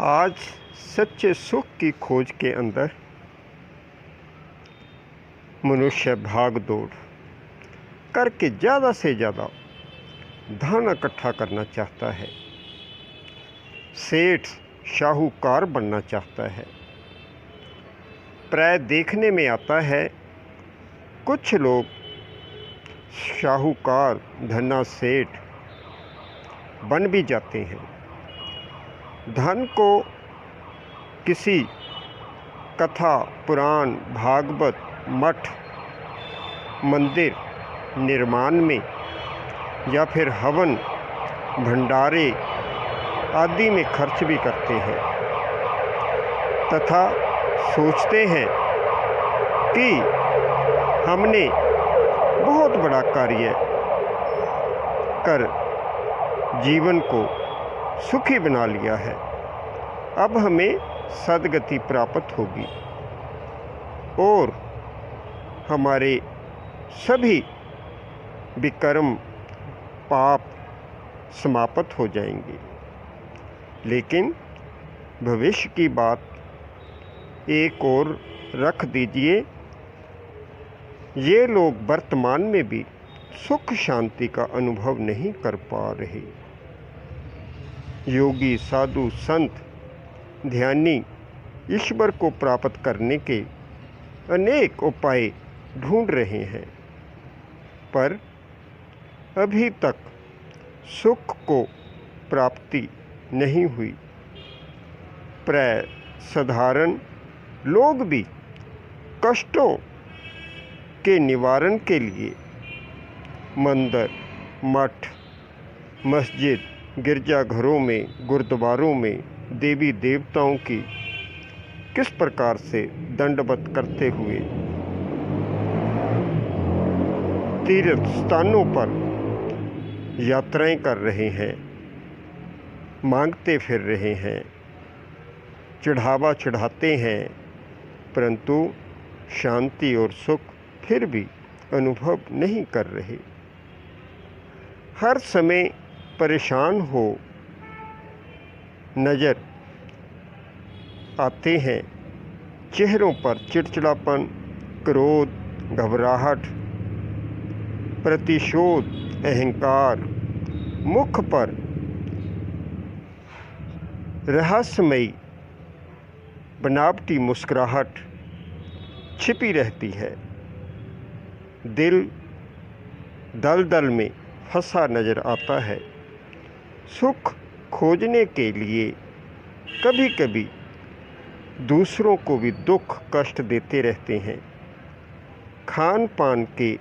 आज सच्चे सुख की खोज के अंदर मनुष्य भाग दौड़ करके ज़्यादा से ज़्यादा धन इकट्ठा करना चाहता है, सेठ शाहूकार बनना चाहता है। प्राय देखने में आता है कुछ लोग शाहूकार धना सेठ बन भी जाते हैं। धन को किसी कथा, पुराण, भागवत, मठ, मंदिर निर्माण में या फिर हवन, भंडारे आदि में खर्च भी करते हैं तथा सोचते हैं कि हमने बहुत बड़ा कार्य कर जीवन को सुखी बना लिया है, अब हमें सद्गति प्राप्त होगी और हमारे सभी विकर्म पाप समाप्त हो जाएंगे। लेकिन भविष्य की बात एक और रख दीजिए, ये लोग वर्तमान में भी सुख शांति का अनुभव नहीं कर पा रहे। योगी, साधु, संत, ध्यानी ईश्वर को प्राप्त करने के अनेक उपाय ढूंढ रहे हैं, पर अभी तक सुख को प्राप्ति नहीं हुई। प्राय साधारण लोग भी कष्टों के निवारण के लिए मंदिर, मठ, मस्जिद, गिरजाघरों में, गुरुद्वारों में देवी देवताओं की किस प्रकार से दंडवत करते हुए तीर्थ स्थानों पर यात्राएं कर रहे हैं, मांगते फिर रहे हैं, चढ़ावा चढ़ाते हैं, परंतु शांति और सुख फिर भी अनुभव नहीं कर रहे। हर समय परेशान हो नज़र आते हैं, चेहरों पर चिड़चिड़ापन, क्रोध, घबराहट, प्रतिशोध, अहंकार, मुख पर रहस्यमयी बनावटी मुस्कुराहट छिपी रहती है। दिल दलदल में फंसा नज़र आता है। सुख खोजने के लिए कभी कभी दूसरों को भी दुख कष्ट देते रहते हैं। खान पान के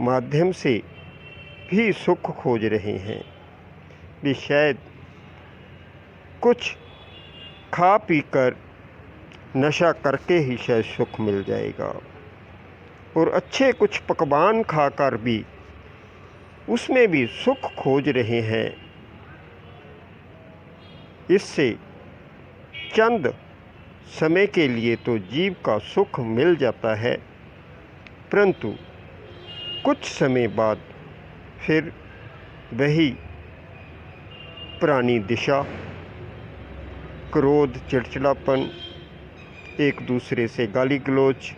माध्यम से भी सुख खोज रहे हैं कि शायद कुछ खा पी कर नशा करके ही शायद सुख मिल जाएगा, और अच्छे कुछ पकवान खाकर भी उसमें भी सुख खोज रहे हैं। इससे चंद समय के लिए तो जीव का सुख मिल जाता है, परंतु कुछ समय बाद फिर वही पुरानी दिशा, क्रोध, चिड़चिड़ापन, एक दूसरे से गाली गलौज,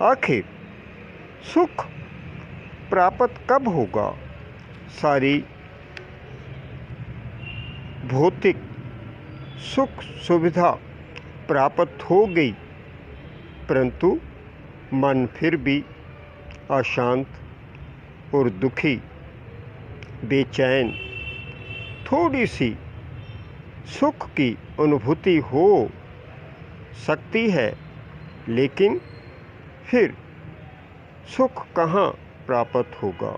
आखिर सुख प्राप्त कब होगा? सारी भौतिक सुख सुविधा प्राप्त हो गई, परंतु मन फिर भी अशांत और दुखी, बेचैन। थोड़ी सी सुख की अनुभूति हो सकती है, लेकिन फिर सुख कहाँ प्राप्त होगा?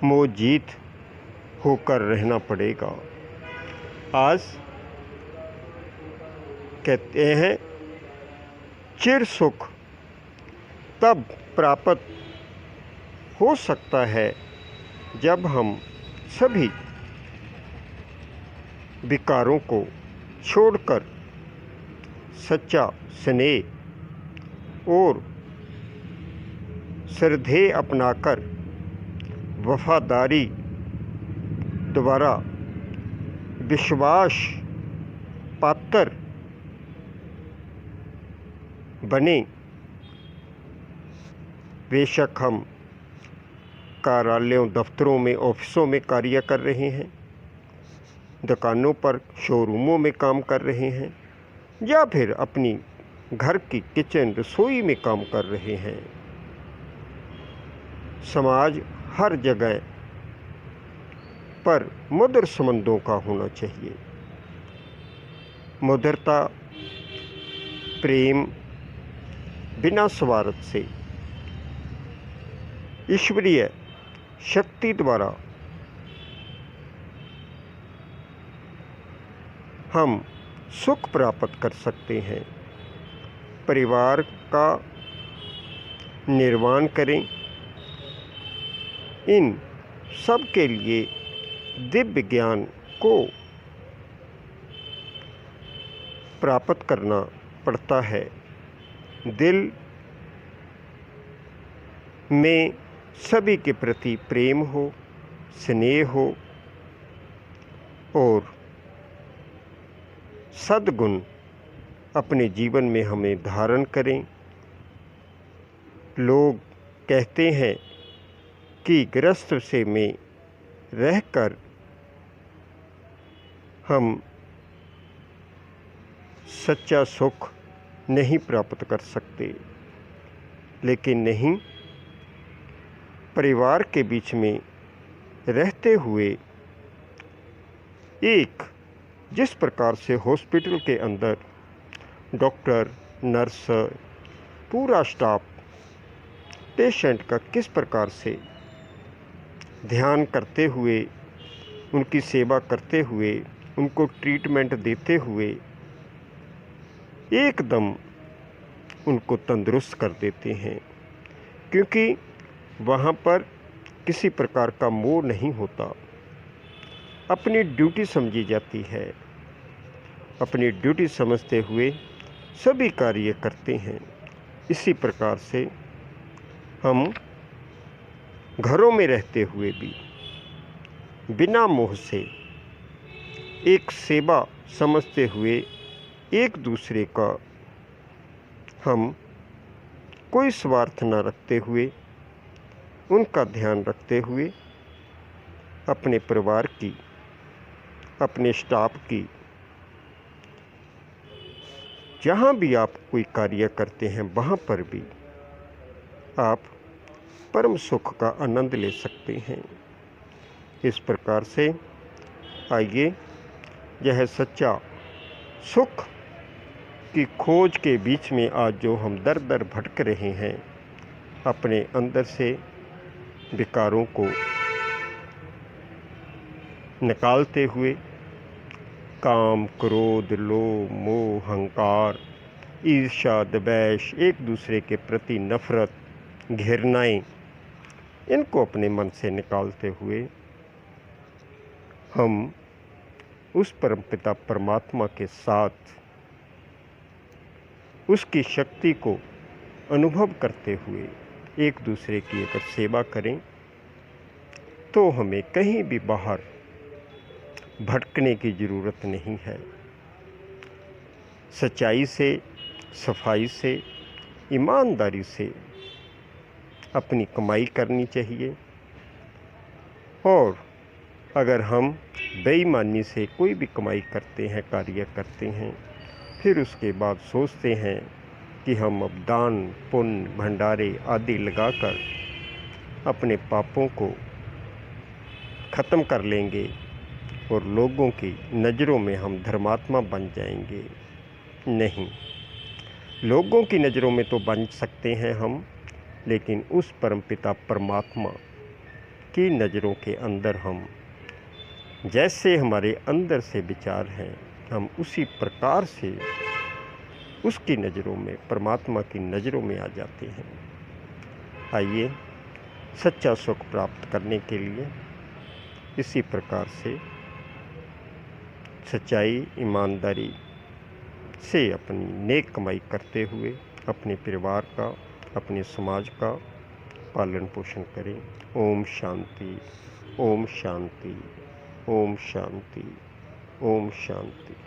मोह जीत होकर रहना पड़ेगा। आज कहते हैं चिर सुख तब प्राप्त हो सकता है जब हम सभी विकारों को छोड़कर सच्चा स्नेह और श्रद्धेय अपनाकर वफादारी द्वारा विश्वास पात्र बने। बेशक हम कार्यालयों, दफ्तरों में, ऑफिसों में कार्य कर रहे हैं, दुकानों पर, शोरूमों में काम कर रहे हैं, या फिर अपनी घर की किचन, रसोई में काम कर रहे हैं। समाज हर जगह पर मधुर संबंधों का होना चाहिए। मधुरता, प्रेम, बिना स्वार्थ से, ईश्वरीय शक्ति द्वारा हम सुख प्राप्त कर सकते हैं। परिवार का निर्माण करें। इन सब के लिए दिव्य ज्ञान को प्राप्त करना पड़ता है। दिल में सभी के प्रति प्रेम हो, स्नेह हो और सद्गुण अपने जीवन में हमें धारण करें। लोग कहते हैं कि गृहस्थ से में रहकर हम सच्चा सुख नहीं प्राप्त कर सकते, लेकिन नहीं, परिवार के बीच में रहते हुए एक जिस प्रकार से हॉस्पिटल के अंदर डॉक्टर, नर्स, पूरा स्टाफ पेशेंट का किस प्रकार से ध्यान करते हुए, उनकी सेवा करते हुए, उनको ट्रीटमेंट देते हुए एकदम उनको तंदुरुस्त कर देते हैं, क्योंकि वहाँ पर किसी प्रकार का मोह नहीं होता। अपनी ड्यूटी समझी जाती है। अपनी ड्यूटी समझते हुए सभी कार्य करते हैं। इसी प्रकार से हम घरों में रहते हुए भी बिना मोह से एक सेवा समझते हुए एक दूसरे का हम कोई स्वार्थ न रखते हुए, उनका ध्यान रखते हुए अपने परिवार की, अपने स्टाफ की, जहाँ भी आप कोई कार्य करते हैं वहाँ पर भी आप परम सुख का आनंद ले सकते हैं। इस प्रकार से आइए यह सच्चा सुख की खोज के बीच में आज जो हम दर दर भटक रहे हैं, अपने अंदर से विकारों को निकालते हुए काम, क्रोध, लोभ, मोह, अहंकार, ईर्ष्या, द्वेष, एक दूसरे के प्रति नफरत, घृणाएं, इनको अपने मन से निकालते हुए हम उस परमपिता परमात्मा के साथ उसकी शक्ति को अनुभव करते हुए एक दूसरे की अगर सेवा करें तो हमें कहीं भी बाहर भटकने की ज़रूरत नहीं है। सच्चाई से, सफाई से, ईमानदारी से अपनी कमाई करनी चाहिए। और अगर हम बेईमानी से कोई भी कमाई करते हैं, कार्य करते हैं, फिर उसके बाद सोचते हैं कि हम अब दान, पुण्य, भंडारे आदि लगाकर अपने पापों को ख़त्म कर लेंगे और लोगों की नज़रों में हम धर्मात्मा बन जाएंगे। नहीं, लोगों की नज़रों में तो बन सकते हैं हम, लेकिन उस परमपिता परमात्मा की नज़रों के अंदर हम, जैसे हमारे अंदर से विचार हैं, हम उसी प्रकार से उसकी नज़रों में, परमात्मा की नज़रों में आ जाते हैं। आइए सच्चा सुख प्राप्त करने के लिए इसी प्रकार से सच्चाई, ईमानदारी से अपनी नेक कमाई करते हुए अपने परिवार का, अपने समाज का पालन पोषण करें। ओम शांति, ओम शांति, ओम शांति, ओम शांति।